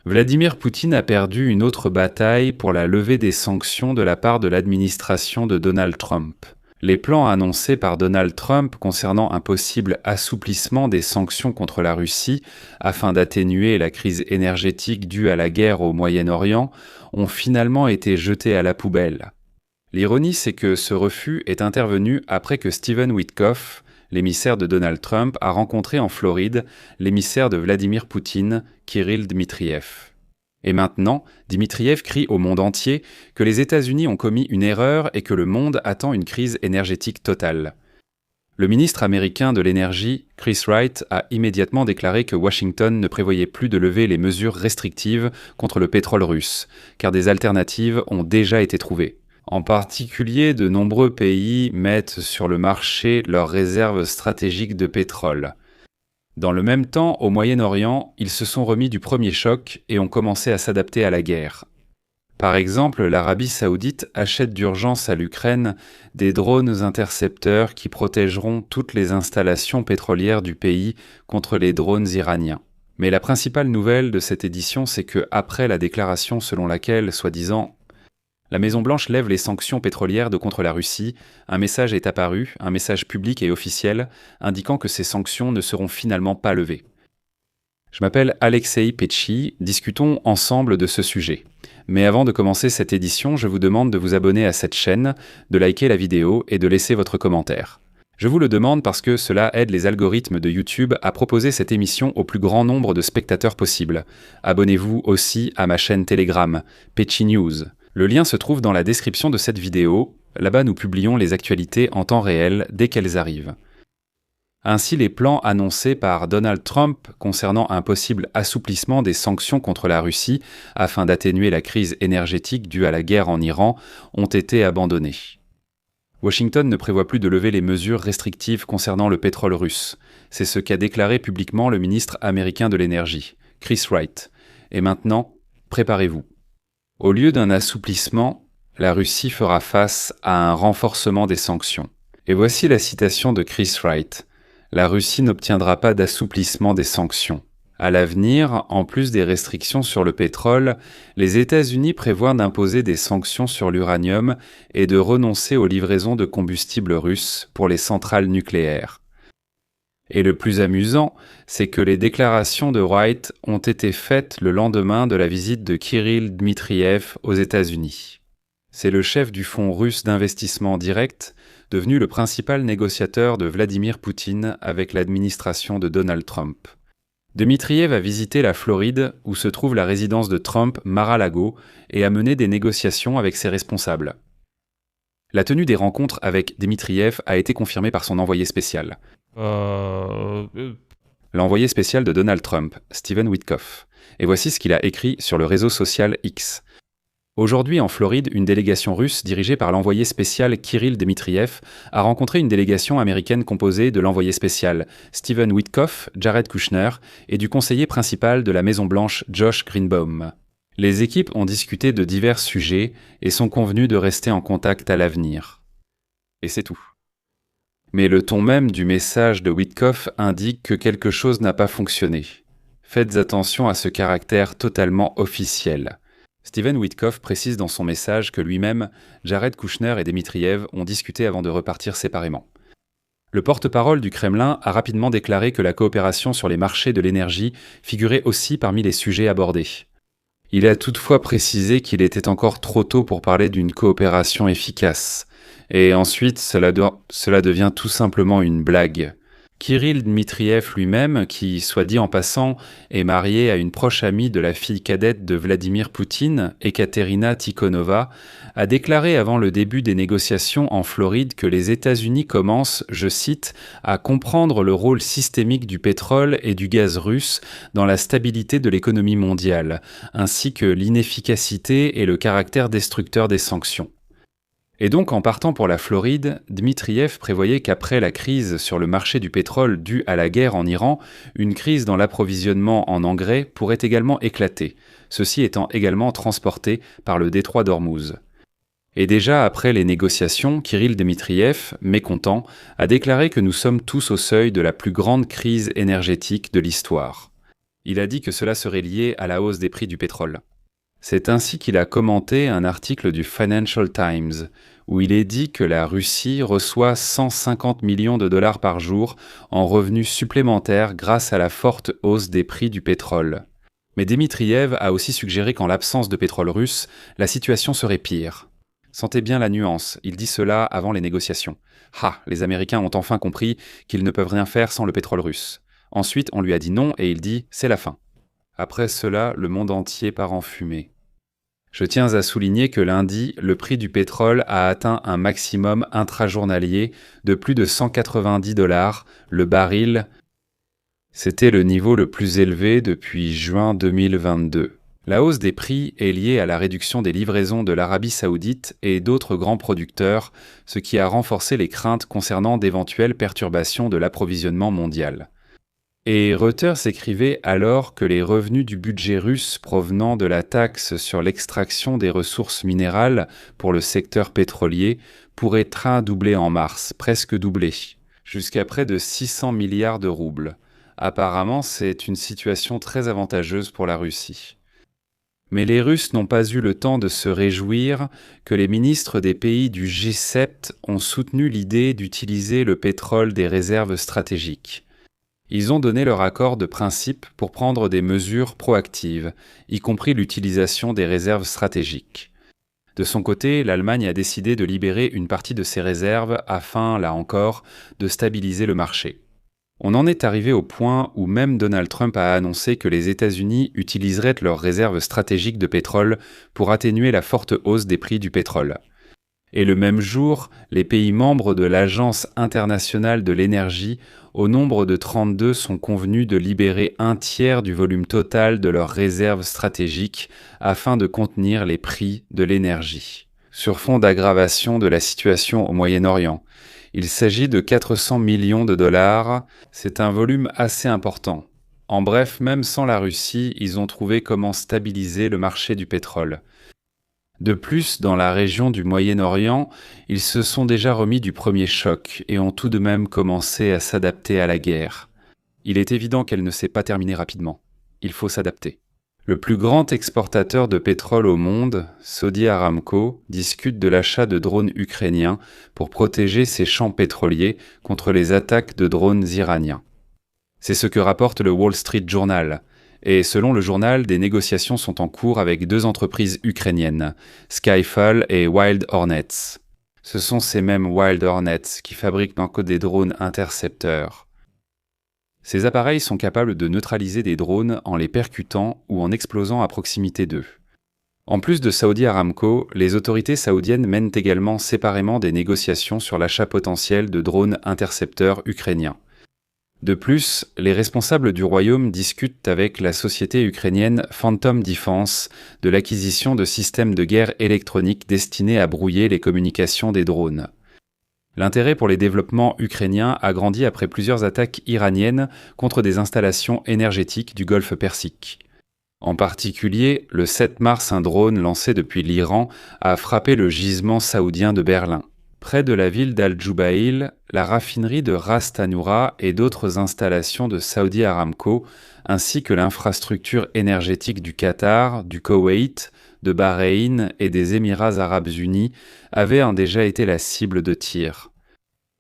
Vladimir Poutine a perdu une autre bataille pour la levée des sanctions de la part de l'administration de Donald Trump. Les plans annoncés par Donald Trump concernant un possible assouplissement des sanctions contre la Russie afin d'atténuer la crise énergétique due à la guerre au Moyen-Orient ont finalement été jetés à la poubelle. L'ironie, c'est que ce refus est intervenu après que Stephen Witkoff, l'émissaire de Donald Trump, a rencontré en Floride l'émissaire de Vladimir Poutine, Kirill Dmitriev. Et maintenant, Dmitriev crie au monde entier que les États-Unis ont commis une erreur et que le monde attend une crise énergétique totale. Le ministre américain de l'énergie, Chris Wright, a immédiatement déclaré que Washington ne prévoyait plus de lever les mesures restrictives contre le pétrole russe, car des alternatives ont déjà été trouvées. En particulier, de nombreux pays mettent sur le marché leurs réserves stratégiques de pétrole. Dans le même temps, au Moyen-Orient, ils se sont remis du premier choc et ont commencé à s'adapter à la guerre. Par exemple, l'Arabie saoudite achète d'urgence à l'Ukraine des drones intercepteurs qui protégeront toutes les installations pétrolières du pays contre les drones iraniens. Mais la principale nouvelle de cette édition, c'est que après la déclaration selon laquelle, soi-disant, la Maison-Blanche lève les sanctions pétrolières de contre la Russie, un message est apparu, un message public et officiel, indiquant que ces sanctions ne seront finalement pas levées. Je m'appelle Alexei Petchi, discutons ensemble de ce sujet. Mais avant de commencer cette édition, je vous demande de vous abonner à cette chaîne, de liker la vidéo et de laisser votre commentaire. Je vous le demande parce que cela aide les algorithmes de YouTube à proposer cette émission au plus grand nombre de spectateurs possible. Abonnez-vous aussi à ma chaîne Telegram, Petchi News. Le lien se trouve dans la description de cette vidéo. Là-bas, nous publions les actualités en temps réel dès qu'elles arrivent. Ainsi, les plans annoncés par Donald Trump concernant un possible assouplissement des sanctions contre la Russie afin d'atténuer la crise énergétique due à la guerre en Iran ont été abandonnés. Washington ne prévoit plus de lever les mesures restrictives concernant le pétrole russe. C'est ce qu'a déclaré publiquement le ministre américain de l'énergie, Chris Wright. Et maintenant, préparez-vous. Au lieu d'un assouplissement, la Russie fera face à un renforcement des sanctions. Et voici la citation de Chris Wright. La Russie n'obtiendra pas d'assouplissement des sanctions. À l'avenir, en plus des restrictions sur le pétrole, les États-Unis prévoient d'imposer des sanctions sur l'uranium et de renoncer aux livraisons de combustible russe pour les centrales nucléaires. Et le plus amusant, c'est que les déclarations de Wright ont été faites le lendemain de la visite de Kirill Dmitriev aux États-Unis. C'est le chef du fonds russe d'investissement direct, devenu le principal négociateur de Vladimir Poutine avec l'administration de Donald Trump. Dmitriev a visité la Floride, où se trouve la résidence de Trump, Mar-a-Lago, et a mené des négociations avec ses responsables. La tenue des rencontres avec Dmitriev a été confirmée par son envoyé spécial. L'envoyé spécial de Donald Trump, Stephen Witkoff. Et voici ce qu'il a écrit sur le réseau social X. Aujourd'hui, en Floride, une délégation russe dirigée par l'envoyé spécial Kirill Dmitriev a rencontré une délégation américaine composée de l'envoyé spécial Stephen Witkoff, Jared Kushner et du conseiller principal de la Maison-Blanche Josh Greenbaum. Les équipes ont discuté de divers sujets et sont convenues de rester en contact à l'avenir. Et c'est tout. Mais le ton même du message de Witkoff indique que quelque chose n'a pas fonctionné. Faites attention à ce caractère totalement officiel. Stephen Witkoff précise dans son message que lui-même, Jared Kushner et Dmitriev ont discuté avant de repartir séparément. Le porte-parole du Kremlin a rapidement déclaré que la coopération sur les marchés de l'énergie figurait aussi parmi les sujets abordés. Il a toutefois précisé qu'il était encore trop tôt pour parler d'une coopération efficace. Et ensuite, cela devient tout simplement une blague. Kirill Dmitriev lui-même, qui, soit dit en passant, est marié à une proche amie de la fille cadette de Vladimir Poutine, Ekaterina Tikhonova, a déclaré avant le début des négociations en Floride que les États-Unis commencent, je cite, à comprendre le rôle systémique du pétrole et du gaz russe dans la stabilité de l'économie mondiale, ainsi que l'inefficacité et le caractère destructeur des sanctions. Et donc, en partant pour la Floride, Dmitriev prévoyait qu'après la crise sur le marché du pétrole due à la guerre en Iran, une crise dans l'approvisionnement en engrais pourrait également éclater, ceci étant également transporté par le détroit d'Ormuz. Et déjà après les négociations, Kirill Dmitriev, mécontent, a déclaré que nous sommes tous au seuil de la plus grande crise énergétique de l'histoire. Il a dit que cela serait lié à la hausse des prix du pétrole. C'est ainsi qu'il a commenté un article du Financial Times, où il est dit que la Russie reçoit 150 millions de dollars par jour en revenus supplémentaires grâce à la forte hausse des prix du pétrole. Mais Dmitriev a aussi suggéré qu'en l'absence de pétrole russe, la situation serait pire. Sentez bien la nuance, il dit cela avant les négociations. Les Américains ont enfin compris qu'ils ne peuvent rien faire sans le pétrole russe. Ensuite, on lui a dit non et il dit « c'est la fin ». Après cela, le monde entier part en fumée. Je tiens à souligner que lundi, le prix du pétrole a atteint un maximum intrajournalier de plus de 190 $, le baril. C'était le niveau le plus élevé depuis juin 2022. La hausse des prix est liée à la réduction des livraisons de l'Arabie saoudite et d'autres grands producteurs, ce qui a renforcé les craintes concernant d'éventuelles perturbations de l'approvisionnement mondial. Et Reuters écrivait alors que les revenus du budget russe provenant de la taxe sur l'extraction des ressources minérales pour le secteur pétrolier pourraient doubler en mars, presque doubler, jusqu'à près de 600 milliards de roubles. Apparemment, c'est une situation très avantageuse pour la Russie. Mais les Russes n'ont pas eu le temps de se réjouir que les ministres des pays du G7 ont soutenu l'idée d'utiliser le pétrole des réserves stratégiques. Ils ont donné leur accord de principe pour prendre des mesures proactives, y compris l'utilisation des réserves stratégiques. De son côté, l'Allemagne a décidé de libérer une partie de ses réserves afin, là encore, de stabiliser le marché. On en est arrivé au point où même Donald Trump a annoncé que les États-Unis utiliseraient leurs réserves stratégiques de pétrole pour atténuer la forte hausse des prix du pétrole. Et le même jour, les pays membres de l'Agence internationale de l'énergie, au nombre de 32, sont convenus de libérer un tiers du volume total de leurs réserves stratégiques afin de contenir les prix de l'énergie. Sur fond d'aggravation de la situation au Moyen-Orient, il s'agit de 400 millions de dollars, c'est un volume assez important. En bref, même sans la Russie, ils ont trouvé comment stabiliser le marché du pétrole. De plus, dans la région du Moyen-Orient, ils se sont déjà remis du premier choc et ont tout de même commencé à s'adapter à la guerre. Il est évident qu'elle ne s'est pas terminée rapidement. Il faut s'adapter. Le plus grand exportateur de pétrole au monde, Saudi Aramco, discute de l'achat de drones ukrainiens pour protéger ses champs pétroliers contre les attaques de drones iraniens. C'est ce que rapporte le Wall Street Journal. Et selon le journal, des négociations sont en cours avec 2 entreprises ukrainiennes, Skyfall et Wild Hornets. Ce sont ces mêmes Wild Hornets qui fabriquent encore des drones intercepteurs. Ces appareils sont capables de neutraliser des drones en les percutant ou en explosant à proximité d'eux. En plus de Saudi Aramco, les autorités saoudiennes mènent également séparément des négociations sur l'achat potentiel de drones intercepteurs ukrainiens. De plus, les responsables du royaume discutent avec la société ukrainienne Phantom Defense de l'acquisition de systèmes de guerre électroniques destinés à brouiller les communications des drones. L'intérêt pour les développements ukrainiens a grandi après plusieurs attaques iraniennes contre des installations énergétiques du Golfe Persique. En particulier, le 7 mars, un drone lancé depuis l'Iran a frappé le gisement saoudien de Berlin. Près de la ville d'Al-Jubaïl, la raffinerie de Ras Tanura et d'autres installations de Saudi Aramco, ainsi que l'infrastructure énergétique du Qatar, du Koweït, de Bahreïn et des Émirats arabes unis avaient déjà été la cible de tirs.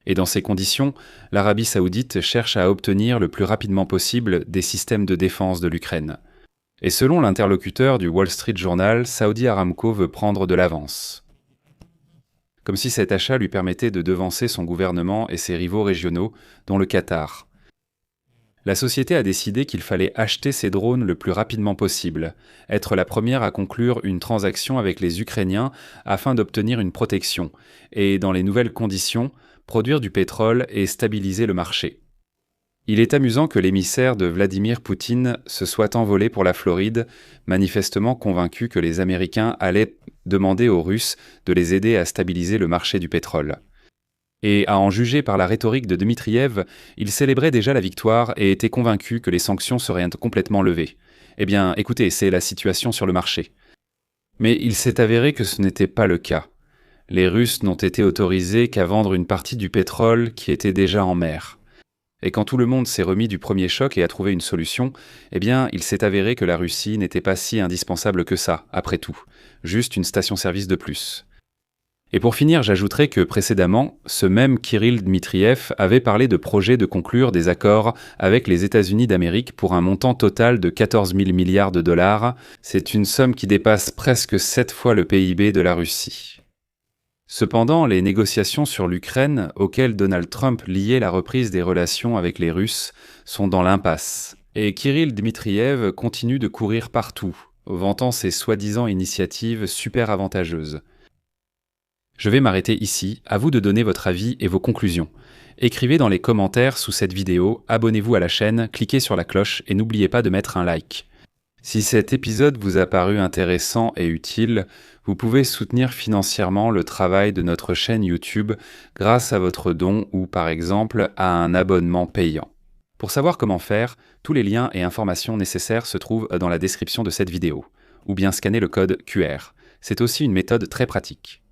Et dans ces conditions, l'Arabie saoudite cherche à obtenir le plus rapidement possible des systèmes de défense de l'Ukraine. Et selon l'interlocuteur du Wall Street Journal, Saudi Aramco veut prendre de l'avance. Comme si cet achat lui permettait de devancer son gouvernement et ses rivaux régionaux, dont le Qatar. La société a décidé qu'il fallait acheter ces drones le plus rapidement possible, être la première à conclure une transaction avec les Ukrainiens afin d'obtenir une protection, et dans les nouvelles conditions, produire du pétrole et stabiliser le marché. Il est amusant que l'émissaire de Vladimir Poutine se soit envolé pour la Floride, manifestement convaincu que les Américains allaient demander aux Russes de les aider à stabiliser le marché du pétrole. Et à en juger par la rhétorique de Dmitriev, il célébrait déjà la victoire et était convaincu que les sanctions seraient complètement levées. Eh bien, écoutez, c'est la situation sur le marché. Mais il s'est avéré que ce n'était pas le cas. Les Russes n'ont été autorisés qu'à vendre une partie du pétrole qui était déjà en mer. Et quand tout le monde s'est remis du premier choc et a trouvé une solution, eh bien, il s'est avéré que la Russie n'était pas si indispensable que ça, après tout. Juste une station-service de plus. Et pour finir, j'ajouterai que précédemment, ce même Kirill Dmitriev avait parlé de projet de conclure des accords avec les États-Unis d'Amérique pour un montant total de 14 000 milliards de dollars. C'est une somme qui dépasse presque 7 fois le PIB de la Russie. Cependant, les négociations sur l'Ukraine, auxquelles Donald Trump liait la reprise des relations avec les Russes, sont dans l'impasse. Et Kirill Dmitriev continue de courir partout, vantant ses soi-disant initiatives super avantageuses. Je vais m'arrêter ici, à vous de donner votre avis et vos conclusions. Écrivez dans les commentaires sous cette vidéo, abonnez-vous à la chaîne, cliquez sur la cloche et n'oubliez pas de mettre un like. Si cet épisode vous a paru intéressant et utile, vous pouvez soutenir financièrement le travail de notre chaîne YouTube grâce à votre don ou par exemple à un abonnement payant. Pour savoir comment faire, tous les liens et informations nécessaires se trouvent dans la description de cette vidéo, ou bien scanner le code QR. C'est aussi une méthode très pratique.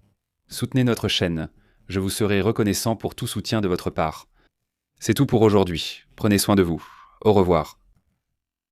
Soutenez notre chaîne, je vous serai reconnaissant pour tout soutien de votre part. C'est tout pour aujourd'hui, prenez soin de vous, au revoir.